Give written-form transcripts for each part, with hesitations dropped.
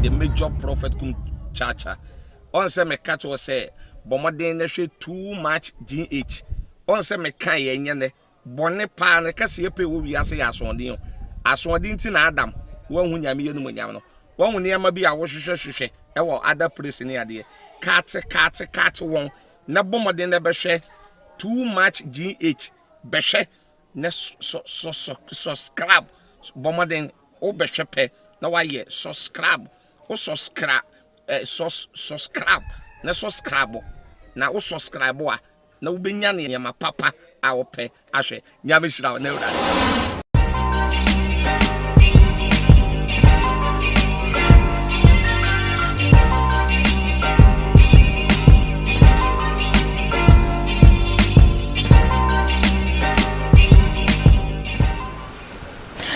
the major prophet kum chacha on say me catch was say bomoden na hwe too much GH on say me kan ye ne bone pa na kase epe wo wi ase ya asondin ti na Adam wo hu nyame ye no nyam no wo hu ne ma bi a wo hwehwehwehwe e wo other place ni ade cat won na bomoden na be hwe too much GH be hwe na subscribe bomoden o be hwe pe na wa ye subscribe o subscribe subscribe na subscribe na o subscribe a na wo benya ne yama papa a wo pe ahwe nyame hira na ura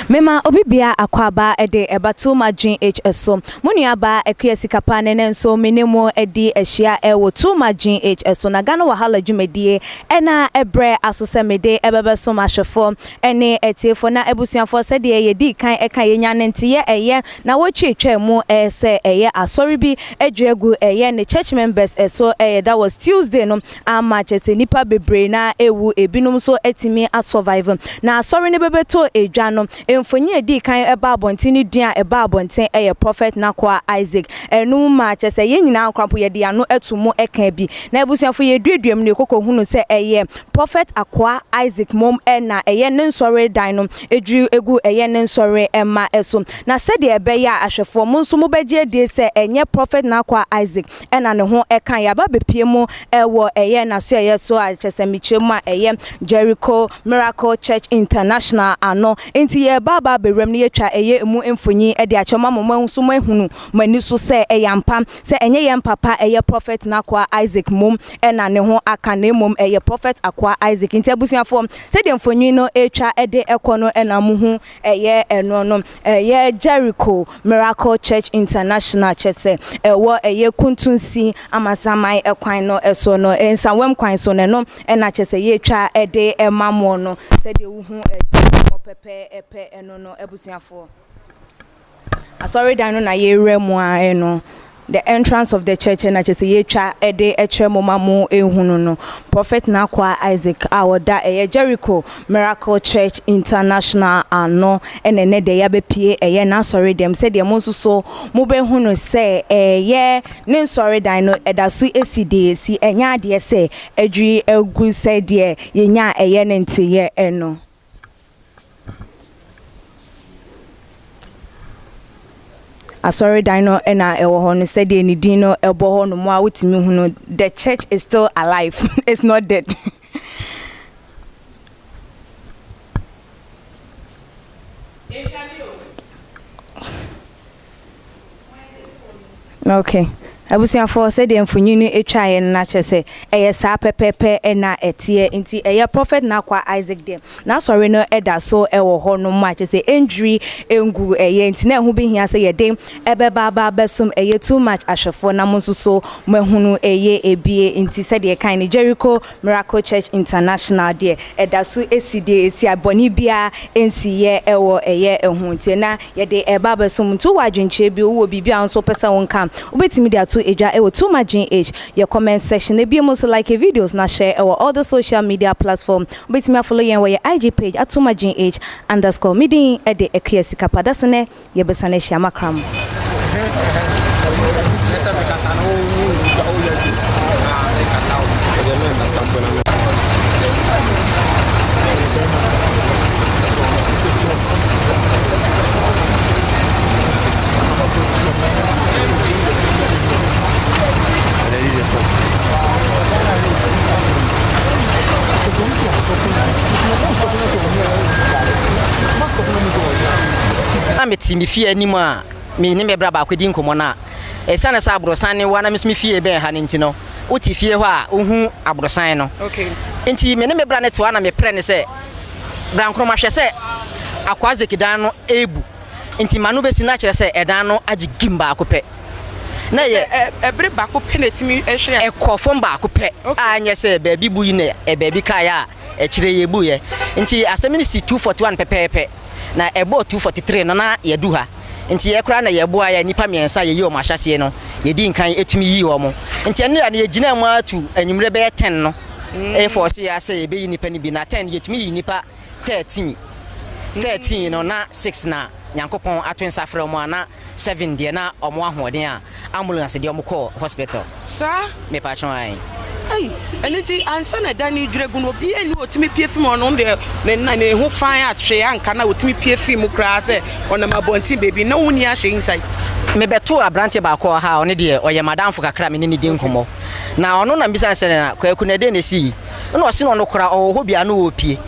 Mema obibia akwaba ede ebatu magin HSO muniaba ekuyesi kapane nenso minimo edi ehia ewo tu magin HSO na Ghana wahala dwumedie ena ebre asosemede ebebeso mahwefo ene etiefo na ebusuafo sede yedi kan eka yenya ntiye eye na wotwetwa mu se eye asori bi edwegu eye ne church members so that was Tuesday no amachete nipa bebre na ewu ebinum so etimi a survive na asori ne bebeto edwa no mfonyi edi kan eba abontini dia eba abonten eye prophet Nakoa Isaac enu ma chese ye nyina ankrampo ye dia no etumo eka bi na ebusuafo ye duaduam ne kokko hunu se eye prophet Nakoa Isaac mom na eye ne nsore dan no edru egu eye ne nsore ema eso na sede ebe ya ahwefo mo nso mo beje die se enye prophet Nakoa Isaac na ne ho eka ya ba bepie mu ewo eye na so eye so a chese michemu a eye Jericho Miracle Church International ano enti ye baba berem ne yetwa eye emu emfonyi e de achoma momma so mahunu mani so se eyampa se enye yem papa eye prophet Nakoa Isaac mom na ne ho aka na mom eye prophet Nakoa Isaac nti abusuafo se de emfonyi no etwa e de ekono na muhu eye eno no eye Jericho Miracle Church International chese ewo eye kuntunsi amasamai ekwan no eso no ensawem kwan so ne no na chese yetwa e de emamo no se de wuhu pepe epe eno no ebusuafo asori dan na ye remu a eno the entrance of the church na chese ye twa ede etremo mamu ehunu no prophet Nakoa Isaac awoda eye Jericho Miracle Church International ano enene de ya bepie eye na asori dem se de mo so mo be hunu se eye ne asori dan no edasu eside esi enya de se edwi egu se de yenya eye ne ntiye eno Sorry, Dino, and I will say the Nidino, Elbow, no more with me. The church is still alive, it's not dead. Okay. Abusuafo said the mfunyinu etwa na chese eye sa pepepe na etie nti eye prophet Nakoa Isaac dem na sorry no eda so ewo ho no ma chese injury engu eye nti na hu bi hia se ye dem ebeba ba besum eye too much ahwefo na mo so mahunu eye ebie nti said the kind Jericho Miracle Church International de eda so eside esi aboni bia ensi ye ewo eye ehu nti na ye de eba besum to wadwenche bi wo bibia nso pesa wonka obetimi de eja ewo too much age your comment section be most like a videos na share our other social media platform but me follow yen your IG page at too much age _midin e de ekuyesi kapada sene ye besane hia makram Meti mi fie anim a me ne me bra ba kwedi nkomo na esane sa abrosan ne wana me fie be ha ne nti no uti fie ho a ohu abrosan no okay nti me ne me bra ne to na me pre ne se bra nkro ma hwe se akwa zekidan no ebu nti manu be si na kire se edan no agi gimba akopɛ na ye ebre ba ko penetimi ehwe ekofo ba akopɛ anya se ba bi buyi na e ba bi kaya e kire ye buye nti asemini si 241 pepepe na ebo 243 na yedu ha nti ye kra na ye boa ya nipa miensa ye yi o mahyasie no ye di nkan etumi yi o mo nti ene na ye gina mu atu anwumre be 10 no e force ya say ye be yi nipa ni bi na 10 ye tumi yi nipa 13 no na 6 na Nyankopon atwensa frɛ mo ana 7 de na omo ahoden a ambulance de omo call hospital sa me pa chon ai eniti ansa na dani dwregu no bi eni otimi pie film ono de na hu fan atwe anka na otimi pie film kra se ona mabonti baby na wuni a hye inside me beto abrante ba ko ha one de oye madam fo kakra me ni din komo na ono na mbisa se na kwaku na de na si na o se no no kra o ho bia na o pie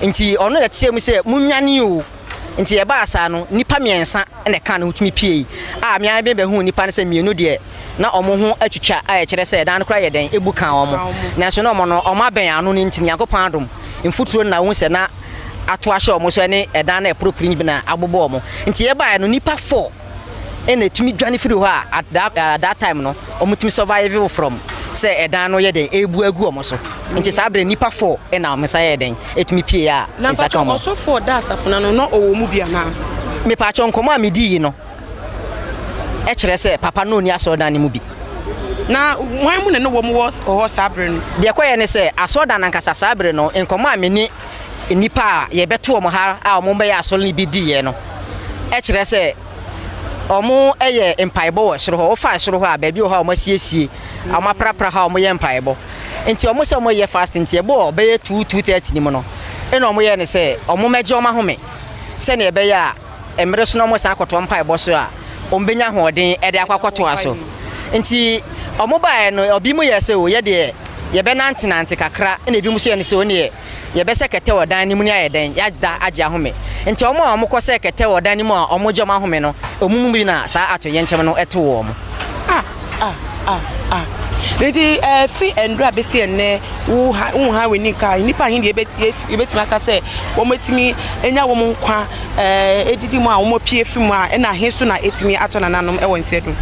nti ono na tie mu se munwane o nti e ba asa no nipa miensa na ka na otimi pie a me an be hu nipa na se mienu de na omo ho atwitwa a kire se dan kra ye den ebu kan omo na so no omo no omo aben anu ni nti Yakopon adom mfuturo na hu se na ato ahye omo so ne edan na propri bi na agbobo omo nti ye ba no nipa 4 ene tumi dwane firi ho a at that time no omo tumi survive from say edan no ye den ebu agu omo so nti sabre nipa 4 ena omo sa ye den etumi pie a isa chomo so 4 da asafuna no owo mu bia na me pa chonkomo a medi no e kire se papa no ni asodan ni mu bi na wan mu ne no wo mu ho sabre no de koye ne se asodan nankasa sabre no enkomo a me ni nipa a ye beto omo ha a omo be ya asol ni bi di ye no e kire se omo eye empaibo wo soro ho fa soro ho a ba bi ho omo siesie omo prapra ha omo ye empaibo enti omo se omo ye fast enti e bo be 2:30 ni mo no e no omo ye ne se omo meje omo home se ne be ya emre so no omo sa akoto empaibo so a ombenya hoden e de akwakoto aso nti omo bae no obi mu ye se o ye de ye be nante kakra na ebi mu se ne se oni ye be sekete odan ni mu ni ayeden ya da age ahome nti omo ko sekete odan ni mu a omo jom ahome no omumu bi na sa ato ye nchem no eto wo mo nti free endra be se ne wo ha we ni ka nipa hin de ye betima ka se wo metimi enya wo mu nkwa edidi mu a wo pie film a na hin so na etimi ato na nanom e won sedu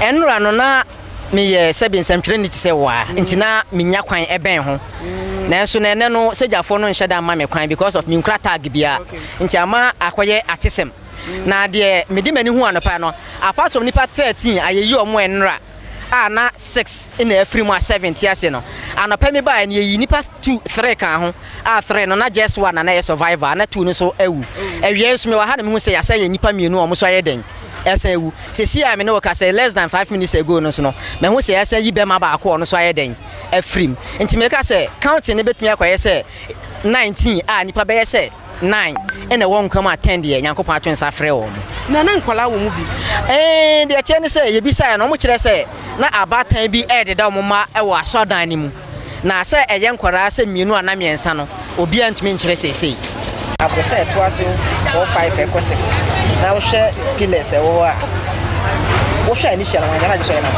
enra no na me ye sebi nsɛmtwere ni ti sɛ wa nti na menya kwan ɛbɛn ho nanso na ene no sejafo no nhye da ma me kwan because of me nkra tag bia nti ama akoye atesem na de medi mani hu anopa no apart from nipa 13 ayeyi omo enra a na 6 in every mo 70 ase no anopa me ba ne yi nipa 2 3 kan ho a 3 no na just one na ye survivor na 2 no so ewu ewie so me wa ha na me hu sɛ yasa ye nipa mienu omo so aye den esewu sesi a me no ka say less than 5 minutes ago no so no me hu say yasa yi be ma ba akọ no so aye den afrim nti me ka say count ne betumi akwaye say 19 a nipa be say 9 ene won kam attend ye Nyankopon atwensa frɛ wo na nkwala wo mu bi de tie ne say ye bi say no mo kire say na abatan bi ededa mo ma e wo asodan ni mu na say eye nkwara say mienu ana miensa no obi antumi nkire sei abose to aso 45 equal 6 na wo hwe pillars e wo a wo hwe ani hye na wan na so ye na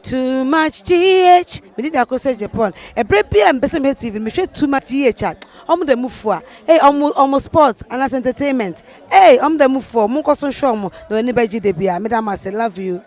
too much GH we did akose Japan e brebi am bese me TV me hwe too much GH omo de mufu a omo sports and entertainment omo de mufu mo koso hwe omo na oni ba gide bia me da ma say love you.